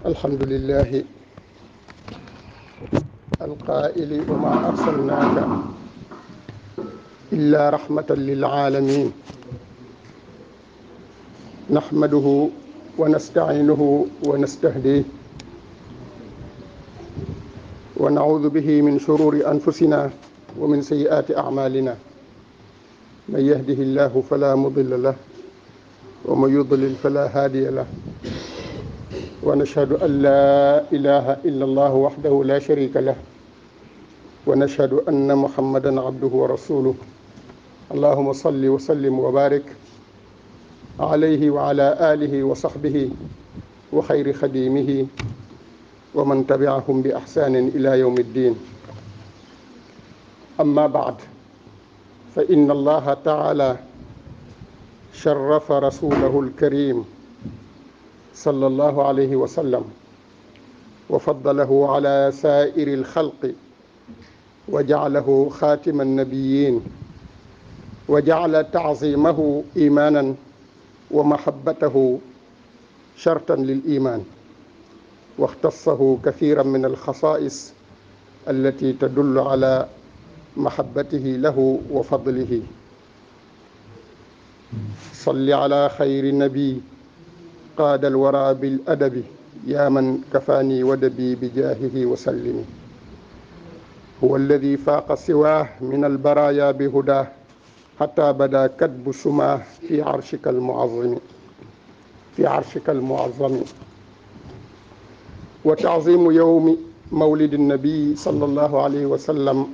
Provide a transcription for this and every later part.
الحمد لله القائل وما أرسلناك إلا رحمة للعالمين نحمده ونستعينه ونستهديه ونعوذ به من شرور أنفسنا ومن سيئات أعمالنا من يهده الله فلا مضل له ومن يضلل فلا هادي له ونشهد أن لا إله إلا الله وحده لا شريك له ونشهد أن محمدا عبده ورسوله اللهم صل وسلم وبارك عليه وعلى آله وصحبه وخير خديمه ومن تبعهم بإحسان إلى يوم الدين. أما بعد، فإن الله تعالى شرف رسوله الكريم صلى الله عليه وسلم وفضله على سائر الخلق وجعله خاتم النبيين وجعل تعظيمه إيمانا ومحبته شرطا للإيمان، واختصه كثيرا من الخصائص التي تدل على محبته له وفضله. صل على خير نبي قاد الورى بالأدب يا من كفاني ودبي بجاهه وسلم. هو الذي فاق سواه من البرايا بهداه حتى بدا كتب سماه في عرشك المعظم. وتعظيم يوم مولد النبي صلى الله عليه وسلم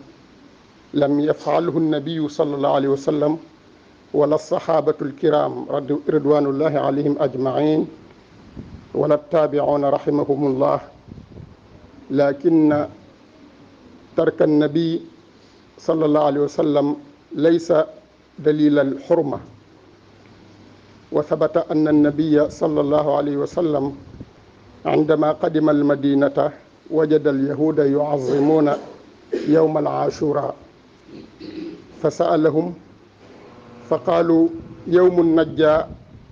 لم يفعله النبي صلى الله عليه وسلم ولا الصحابة الكرام رضوان الله عليهم أجمعين ولا التابعون رحمهم الله، لكن ترك النبي صلى الله عليه وسلم ليس دليل الحرمة. وثبت أن النبي صلى الله عليه وسلم عندما قدم المدينة وجد اليهود يعظمون يوم العاشوراء فسألهم فقالوا يوم نجى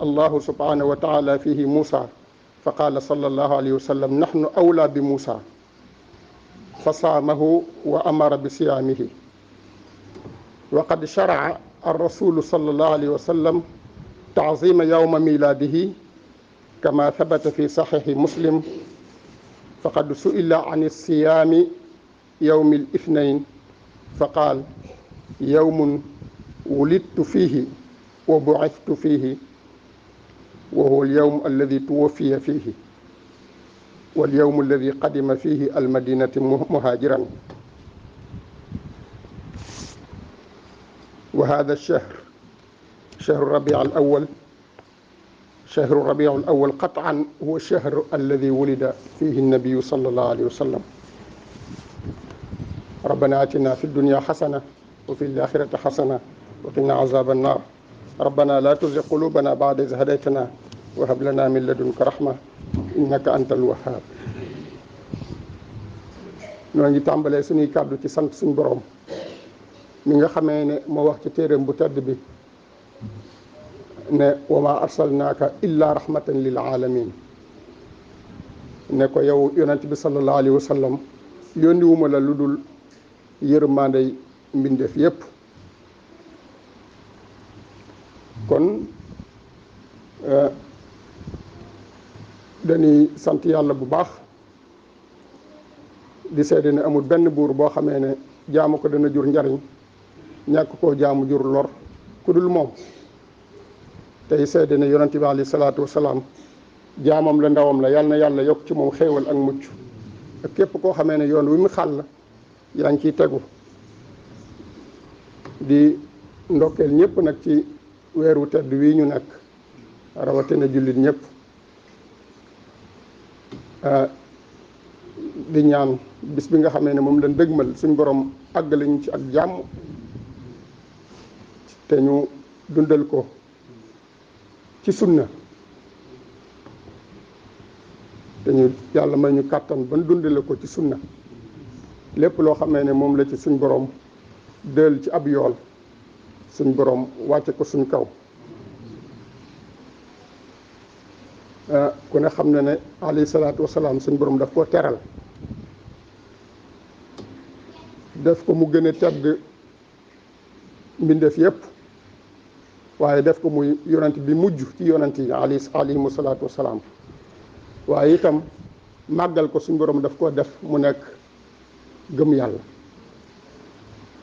الله سبحانه وتعالى فيه موسى، فقال صلى الله عليه وسلم نحن أولى بموسى، فصامه وأمر بصيامه. وقد شرع الرسول صلى الله عليه وسلم تعظيم يوم ميلاده كما ثبت في صحيح مسلم، فقد سئل عن الصيام يوم الاثنين فقال يوم ولدت فيه وبعثت فيه، وهو اليوم الذي توفي فيه واليوم الذي قدم فيه المدينة مهاجرا. وهذا الشهر شهر الربيع الأول، شهر الربيع الأول قطعا هو الشهر الذي ولد فيه النبي صلى الله عليه وسلم. ربنا آتنا في الدنيا حسنة وفي الآخرة حسنة وقنا عذاب النار. ربنا لا تزغ قلوبنا بعد إذ هديتنا وهب لنا من لدنك رحمة إنك أنت الوهاب. ñoo ngi tàmbalee suñuy kàddu ci sant suñu borom mi nga xamee ne moo wax ci téeréem bu tedd bi ne wa ma arsalnaaka illa rahmatan lil alamin, ne ko yow yonent bi sallallahu alayhi wa sallam yónni wuma la lu dul yërmandey mbindeef yépp. kon dañuy sant yàlla bu baax di seede ne amul benn buur boo xamee ne jaamu ko dana jur njariñ ñàkk koo jaamu jur lor ku dul moom. tey seede ne yonent bi alayhi salaatu wasalaam jaamam la ndawam la, yàlla na yàlla yokk ci moom xéewal ak mucc ak képp koo xamee ne yoon wi mu xàll yaa ngi ciy tegu. di ndokkeel ñëpp nag ci weeru tedd wii ñu nekk rawatina jullit ñëpp, di ñaan bis bi nga xamee ne moom lañ dëgmal suñ borom àggale ñu ci ak jàmm te ñu dundal ko ci sunna, te ñu yàlla may ñu kàttan ban dundale ko ci sunna. lépp loo xamee ne moom la ci suñ borom dël ci ab yool suñ borom wàcce ko suñ kaw. ku ne xam na ne alayhi salaatu wasalaam suñ borom daf koo teral def ko mu gën a tedd mbindeef yépp waaye def ko muy yonent bi mujj ci yonent yi alayhimu salaatu wasalaam waaye itam màggal ko suñ borom daf koo def mu nekk gëm yàlla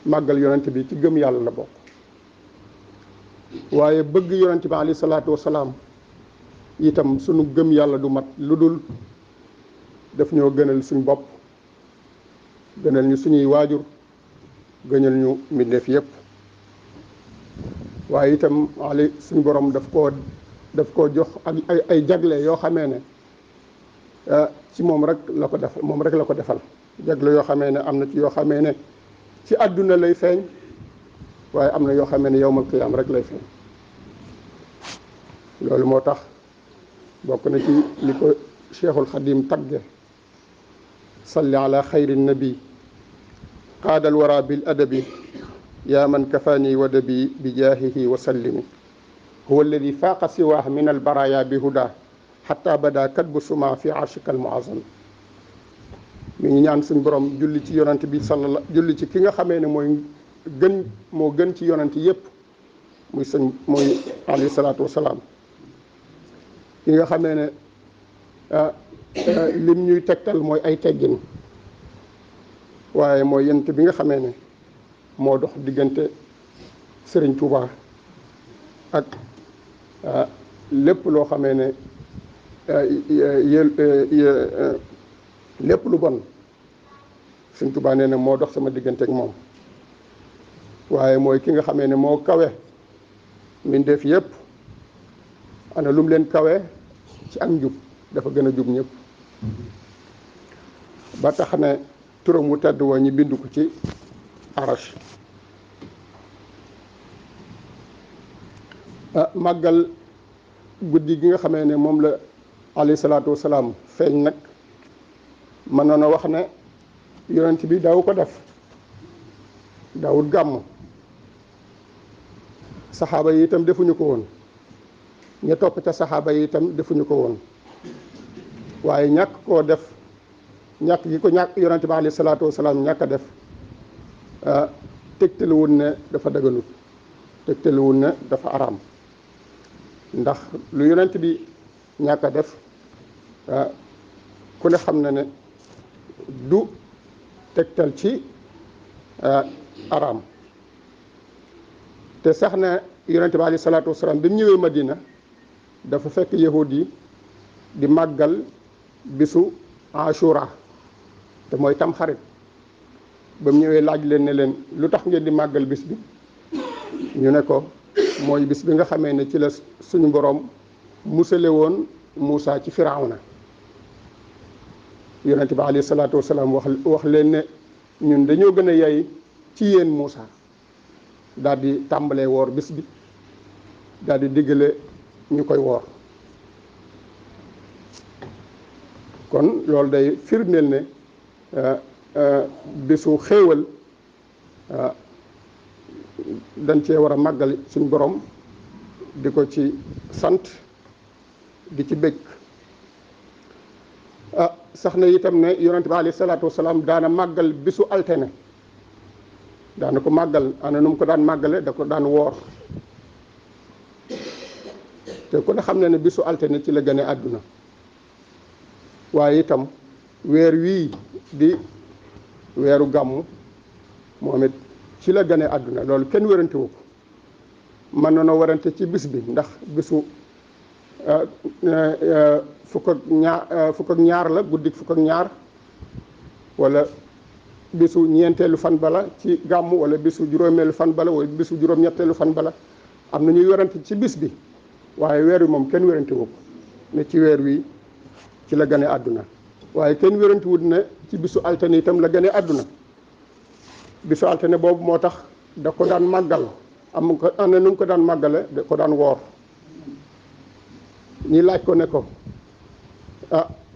màggal yonent bi ci gëm yàlla la bokk waaye bëgg yonent bi alayhi salaatu wasalaam itam sunu gëm yàlla du mat lu dul daf ñoo gënal suñ bopp gënal ñu suñuy waajur gënal ñu mbindeef yépp waaye itam suñ borom daf koo jox ak ay jagle yoo xamee ne ci moom rek la ko defal jagle yoo xamee ne am na ci yoo xamee ne ci àdduna lay feeñ waaye am na yoo xamee ne yawmal qiyaam rek lay feeñ loolu moo tax bokk na ci li ko Cheikhul Xadim tagge salli ala xayri nabi qaadal wara bil adabi yaa man kafaani wadabi bi jaahihi wa sallimi huwa alladi faaqa siwaah min albaraya bi huda xatta bada katbu suma fi arshika almuazam mi ngi ñaan suñ borom julli ci yonant bi julli ci ki nga xamee ne moo gën ci yonant yépp muy alayhi salaatu wasalaam ki nga xamee ne lim ñuy tegtal mooy ay teggin waaye mooy yent bi nga xamee ne moo dox diggante Sëriñ Tuuba ak lépp loo xamee ne lépp lu bon Sëriñ Tuuba nee na moo dox sama diggante ak moom waaye mooy ki nga xamee ne moo kawe mbindeef yépp ana lum leen kawe ci ak njub dafa gën a jub ñëpp ba tax ne turam wu tedd woo ñi bind ko ci arash màggal guddi gi nga xamee ne moom la alayhi salaatu wasalaam feeñ nag mën na wax ne yonent bi daaw ko def daawut gàmm saxaaba yi itam defuñu ko woon ña topp ca saxaaba yi itam defuñu ko woon waaye ñàkk koo def ñàkk gi ko ñàkk yonent bi alayhi salaatu wasalaam ñàkk a def tegtaluwul ne dafa daganut tegtaluwul ne dafa araam ndax lu yonent bi ñàkk a def ku ne xam na ne du tegtal ci araam te sax na yonent bi alayhi salaatu wasalaam bi mu ñëwee Madina dafa fekk yahud yi di màggal bisu Ashura te mooy tam xarit ba mu ñëwee laaj leen ne leen lu tax ngeen di màggal bis bi ñu ne ko mooy bis bi nga xamee ne ci la suñu boroom musale woon Muusa ci Firawna yonent bi alayhi salaatu wasalaam wax leen ne ñun dañoo gën a yey ci yéen Muusa daal di tàmbalee woor bis bi daal di diggale ñu koy woor kon loolu day firndeel ne bisu xéewal dañ cee war a màggal suñ borom di ko ci sant di ci bëgg sax na itam ne yonent bi alayhi salaatu wasalaam daana màggal bisu altine daana ko màggal ana nu mu ko daan màggale da ko daan woor te ku ne xam ne bisu altine ci la gane àdduna waaye itam weer wii di weeru gàmmu moom it ci la gane àdduna loolu kenn wérante wu ko mën na noo warante ci bis bi ndax bisu fukk ak ñaar la guddik fukk ak ñaar wala bisu ñeenteelu fan bala ci gàmmu wala bisu juróomeelu fan bala wala bisu juróom-ñetteelu fan bala am na ñuy werante ci bis bi waaye weer wi moom kenn wérante wu ko ne ci weer wi ci la gane àdduna waaye kenn wérante wut ne ci bisu altine itam la gane àdduna bisu altine boobu moo tax da ko daan màggal am ko am na nu mu ko daan màggale da ko daan woor ñi laaj ko ne ko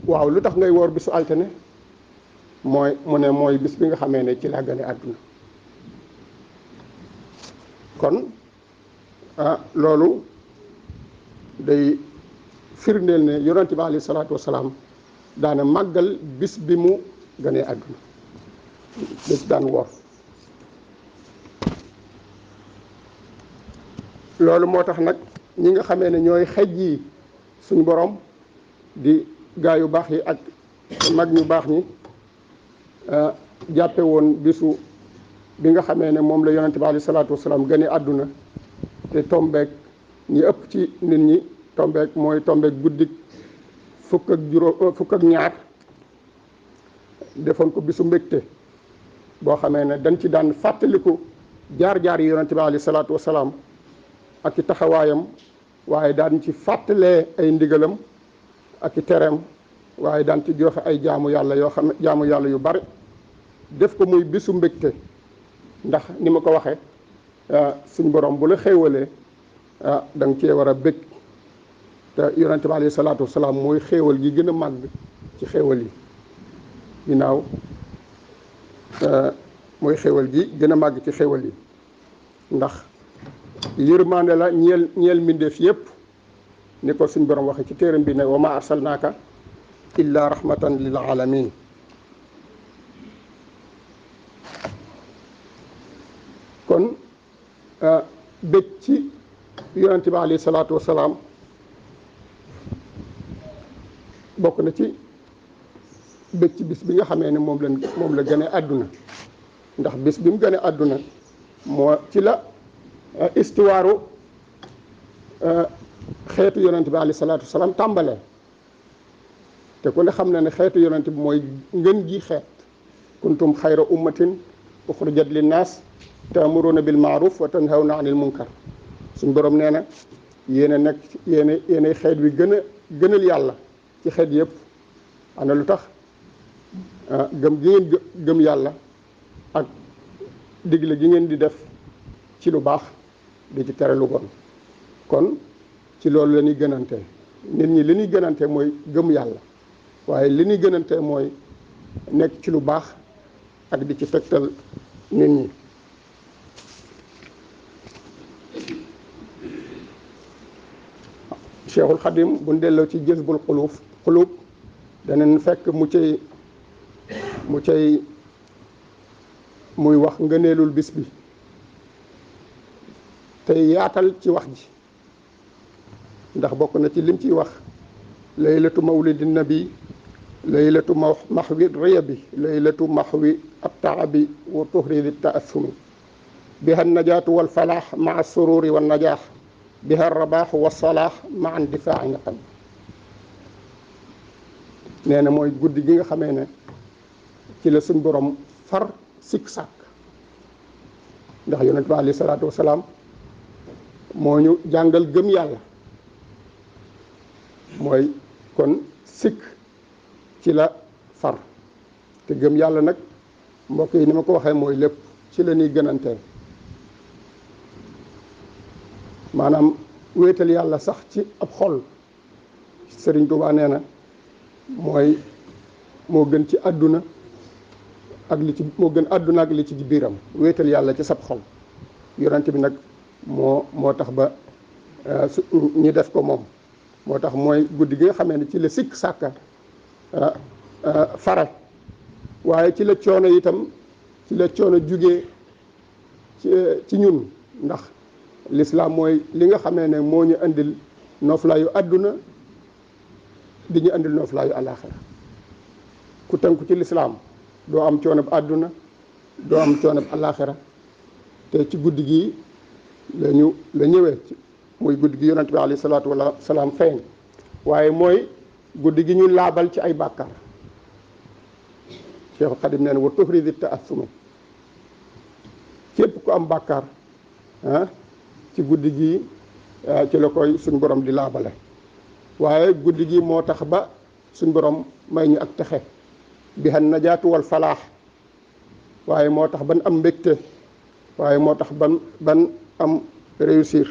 waaw lu tax ngay woor bisu altine mu ne mooy bis bi nga xamee ne ci la gane àdduna kon loolu day firndeel ne yonent bi alayhi salaatu wasalaam daana màggal bis bi mu gënee àdduna bis daan woor loolu moo tax nag ñi nga xamee ne ñooy xej yi suñu borom di gaa yu baax yi ak mag ñu baax ñi jàppe woon bisu bi nga xamee ne moom la yonent bi alayhi salaatu wasalaam gënee àdduna te tombeek ñi ëpp ci nit ñi tombeek mooy tombeek guddik fukk ak ñaar defoon ko bisu mbégte boo xamee ne dañ ci daan fàttaliku jaar-jaar yi yonent bi alayhi salaatu wasalaam ak ci taxawaayam waaye daan ci fàttalee ay ndigalam ak i tereem waaye daan ci joxe ay jaamu yàlla yoo xam ne jaamu yàlla yu bari def ko muy bisu mbégte ndax ni ma ko waxee suñ borom bu la xéewalee da nga cee war a bég te yonent bi alayhi salaatu wasalaam mooy xéewal gi gën a màgg ci xéewal yi ginnaaw mooy xéewal gi gën a màgg ci xéewal yi ndax yërmande la ñeel mbindeef yépp ni ko suñ borom waxe ci téeram bi ne wa ma arsalnaaka illa rahmatan lil alamin kon bég ci yonent bi alayhi salaatu wasalaam bokk na ci bég ci bis bi nga xamee ne moom la gane àdduna ndax bis bi mu gane àdduna moo ci la istuwaaru xeetu yonent bi alayhi salaatu wasalaam tàmbalee te ku ne xam na ne xeetu yonent bi mooy ngën gi xeet kuntum xayra ummatin uxrijat linnaas ta'muruna bil ma'ruf wa tanhawna anil munkar suñ borom nee na yéen a nekk yéen xeet wi gënal yàlla ci xeet yëpp ana lu tax gëm gi ngeen gëm yàlla ak digle gi ngeen di def ci lu baax di ci tere lu bon kon ci loolu la ñuy gënante nit ñi li ñuy gënante mooy gëm yàlla waaye li ñuy gënante mooy nekk ci lu baax ak di ci tegtal nit ñi Cheikhul Xadim bu delloo ci Jazbul Xuluub danañ fekk muy wax ngëneelul bis bi tey yaatal ci wax ji ndax bokk na ci lim ciy wax laylatu mawlidi nabi laylatu maxwi riyabi laylatu maxwi attaabi wa tuhridi taassumi biha najaatu walfalaax maa sururi wannajaax biha rabaax wasalaax maa ndifaaci naqam nee na mooy guddi gi nga xamee ne ci la suñ borom far sikk sàkk ndax yonent bi alayhi salaatu wasalaam moo ñu jàngal gëm yàlla mooy kon sikk ci la far te gëm yàlla nag mbokk yi ni ma ko waxee mooy lépp ci la ñuy gënantee maanaam wéetal yàlla sax ci ab xol Sëriñ Tuubaa nee na moo gën ci àdduna ak moo gën àdduna ak li ci biiram wéetal yàlla ci sab xol yonent bi nag moo tax ba ñi def ko moom moo tax mooy guddi gi nga xamee ne ci la sikk sàkka fare waaye ci la coono itam ci la coono jugee ci ñun ndax lislaam mooy li nga xamee ne moo ñu andil nooflaayu àdduna di ñu andil nooflaayu àllaaxira ku tënku ci lislaam doo am coono bu àdduna doo am coono bu àllaaxira te ci guddi gi la ñëwee muy guddi gi yonent bi alayhi salaatu wa salaam feeñ waaye mooy guddi gi ñu laabal ci ay bàkkaar Cheikh Xadim nee na wa tuhridi ta'assumi képp ku am bàkkaar ci guddi gi ci la koy suñ borom di laabale waaye guddi gi moo tax ba suñ borom may ñu ak texe bi han najaatu wal falaax waaye moo tax ban am mbégte waaye moo tax ban am réussir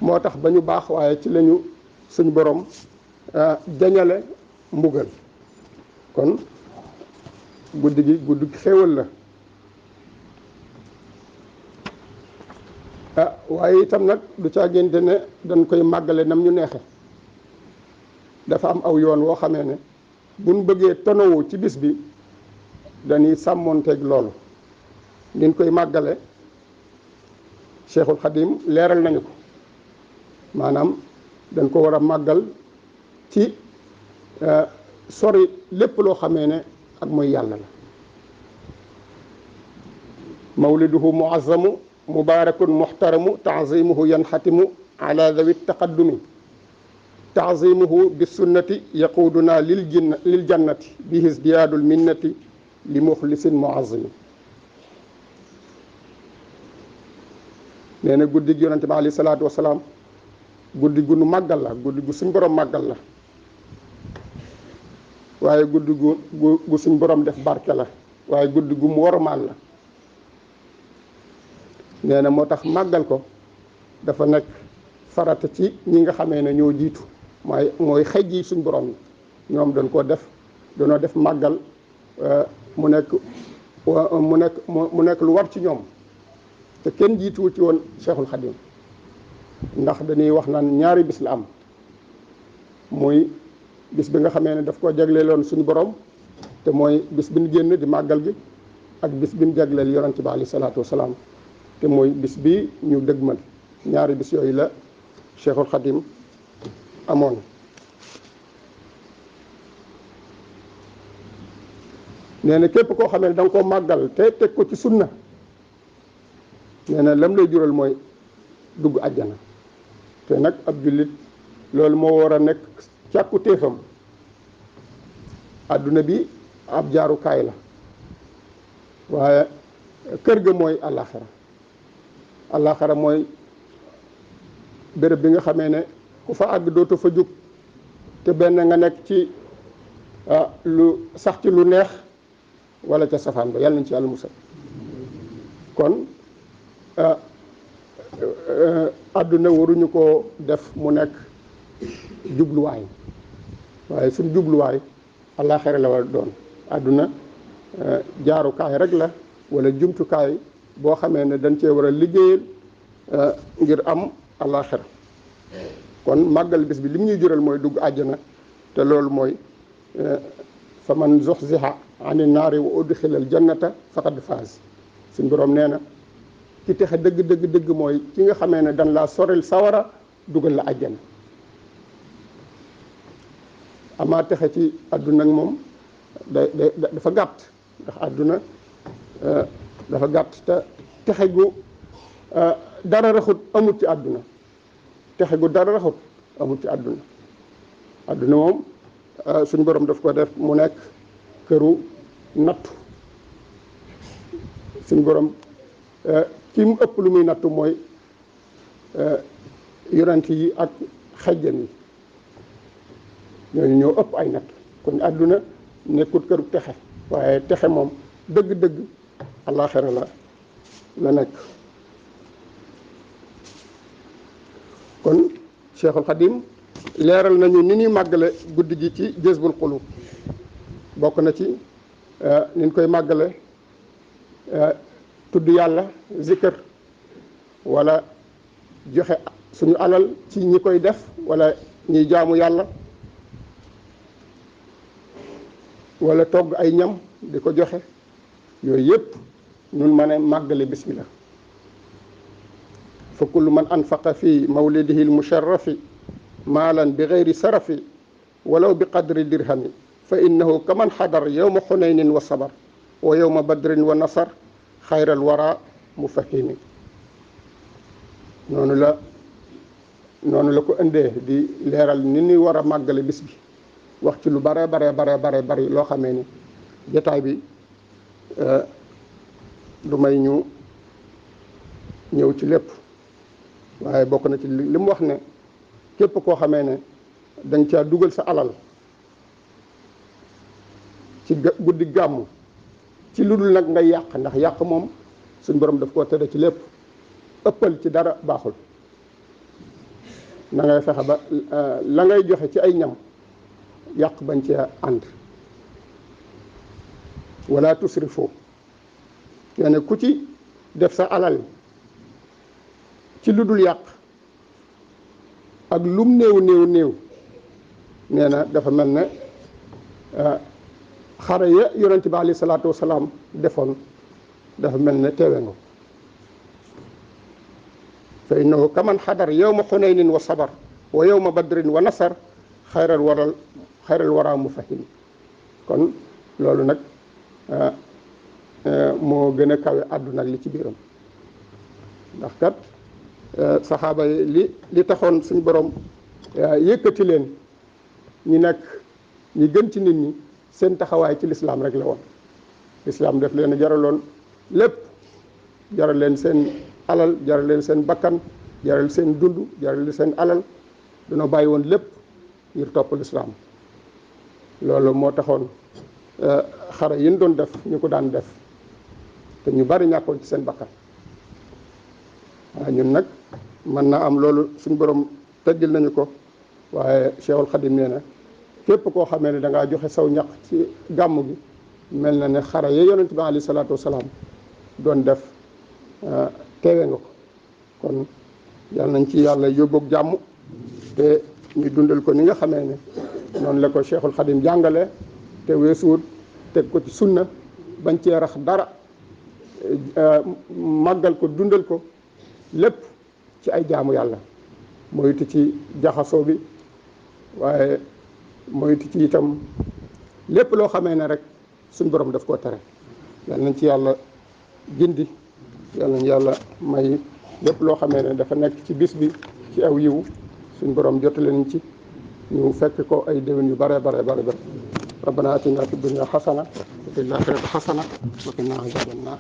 moo tax ba ñu baax waaye ci lañu suñ borom jañale mbugal kon guddi gi guddi xéewal la waaye itam nag du caa génte ne dañ koy màggale nam ñu neexe dafa am aw yoon woo xamee ne buñ bëggee tonowu ci bis bi dañuy sàmmoonteeg loolu niñ koy màggale Cheikhul Khadim leeral nañu ko maanaam dañ ko war a màggal ci sori lépp loo xamee ne ak mooy yàlla la mawliduhu muazzamu mubarakun muhtaramu taazimuhu yanxatimu ala dawi taqaddumi taazimuhu bisunnati yaquduna lil jannati bihi izdiyaadul minnati li muxlisin muazzimi nee na guddi gi yonente bi alayhi salaatu wasalaam guddi gu nu màggal la guddi gu suñ borom màggal la waaye guddi gu suñ borom def barke la waaye guddi gu mu wormaal la nee na moo tax màggal ko dafa nekk farata ci ñi nga xamee ne ñoo jiitu mooy xej yi suñ borom yi ñoom dañoo def màggal mu nekk lu war ci ñoom te kenn jiituwu ci woon Cheikhul Khadim ndax dañuy wax naan ñaari bis la am muy bis bi nga xamee ne daf ko jagleeloon suñu borom te mooy bis bi ñu génn di màggal gi ak bis bi ñu jagleel yonent bi alayhi salaatu wasalaam te mooy bis bi ñu dëgmal ñaari bis yooyu la Cheikhul Khadim amoon nee na képp koo xamee ne da nga koo màggal te teg ko ci sunna nee na lam lay jural mooy dugg àjjana te nag ab jullit loolu moo war a nekk càkku téefam adduna bi ab jaarukaay la waaye kër ga mooy àllaaxira mooy béréb bi nga xamee ne ku fa àgg dootu fa jug te benn nga nekk ci lu sax ci lu neex wala ca safaan ba yàlla nañ ci yàlla musal kon àdduna waruñu ko def mu nekk jubluwaay waaye suñ jubluwaay àllaaxira la war a doon àdduna jaarukaay rek la wala jumtukaay boo xamee ne dañ cee war a liggéeyal ngir am àllaaxira kon màggal bis bi li mu ñuy jural mooy dugg àjjana te loolu mooy fa man zuxziha ani naari wa udxila al jannata faqad faaz suñ borom nee na ki texe dëgg mooy ki nga xamee ne dañ laa soril sawara dugal la àjjana amaa texe ci àdduna moom dafa gàtt ndax àdduna dafa gàtt te texe gu dara raxut amut ci àdduna texe gu dara raxut amut ci àdduna àdduna moom suñu borom daf ko def mu nekk këru nattu suñu borom ki mu ëpp lu muy nattu mooy yonent yi ak xejjan yi ñooñu ñoo ëpp ay natt kon àdduna nekkut këru texe waaye texe moom dëgg àllaaxira la nekk kon Cheikhul Khadim leeral nañu ni ñuy màggale guddi gi ci Jazbul Qulub bokk na ci ni ñu koy màggale tudd yàlla zikr wala joxe suñu alal ci ñi koy def wala ñiy jaamu yàlla wala togg ay ñam di ko joxe yooyu yëpp ñun mën a màggale bis bi la fa kullu man anfaqa fi mawlidihi almusharrafi maalan bi gayri sarafi walaw bi qadri dirhami fa innahu kaman xadar yowma xunaynin wa sabar wa yowma badrin wa nasar xayral wara mufahimi noonu la ko indee di leeral ni ñuy war a màggale bis bi wax ci lu bare bari loo xamee ni jotaay bi du may ñu ñëw ci lépp waaye bokk na ci li mu wax ne képp koo xamee ne danga caa dugal sa alal ci guddi gàmmu ci lu dul nag ngay yàq ndax yàq moom suñ borom daf koo tere ci lépp ëppal ci dara baaxul na ngay fexe ba la ngay joxe ci ay ñam yàq bañ cee ànd wala tusrifu kenn ku ci def sa alal ci lu dul yàq ak lum néew néew néew nee na dafa mel ne xare ya yonent bi alayhi salaatu wasalaam defoon dafa mel ne teewe nga fa innahu kaman xadar yowma xunaynin wa sabar wa yowma badrin wa nasar xayral wara mu fahim kon loolu nag moo gën a kawe àdduna ak li ci biiram ndax kat saxaaba yi li taxoon suñu borom yëkkati leen ñi nekk ñi gën ci nit ñi seen taxawaay ci lislaam rek la woon lislaam def leen jaraloon lépp jaral leen seen alal jaral leen seen bakkan jaral seen dund jaral leen seen alal dañoo bàyyi woon lépp ngir topp lislaam loolu moo taxoon xare yi ñu doon def ñu ko daan def te ñu bari ñàkkoon ci seen bakkan waaye ñun nag mën naa am loolu suñu borom teggil nañu ko waaye Cheikhul Khadim nee na képp koo xamee ne da ngaa joxe saw ñaq ci gàmm gi mel na ne xare ya yonent bi alayhi salaatu wasalaam doon def teewe nga ko kon yal nañ ci yàlla yóbboog jàmm te ñu dundal ko ni nga xamee ne noonu la ko Cheikhul Khadim jàngale te weesuut teg ko ci sunna bañ cee rax dara màggal ko dundal ko lépp ci ay jaamu yàlla moytu ci jaxasoo bi waaye moytu ci itam lépp loo xamee ne rek suñ borom daf koo tere yal nañ ci yàlla gindi yal nañ yàlla may lépp loo xamee ne dafa nekk ci bis bi ci aw yiw suñ borom jotale nañ ci ñu fekk ko ay déwén yu bare bare bare bare rabbana atina fi dunya xasana wa fil axirati xasana wa qina azaban naar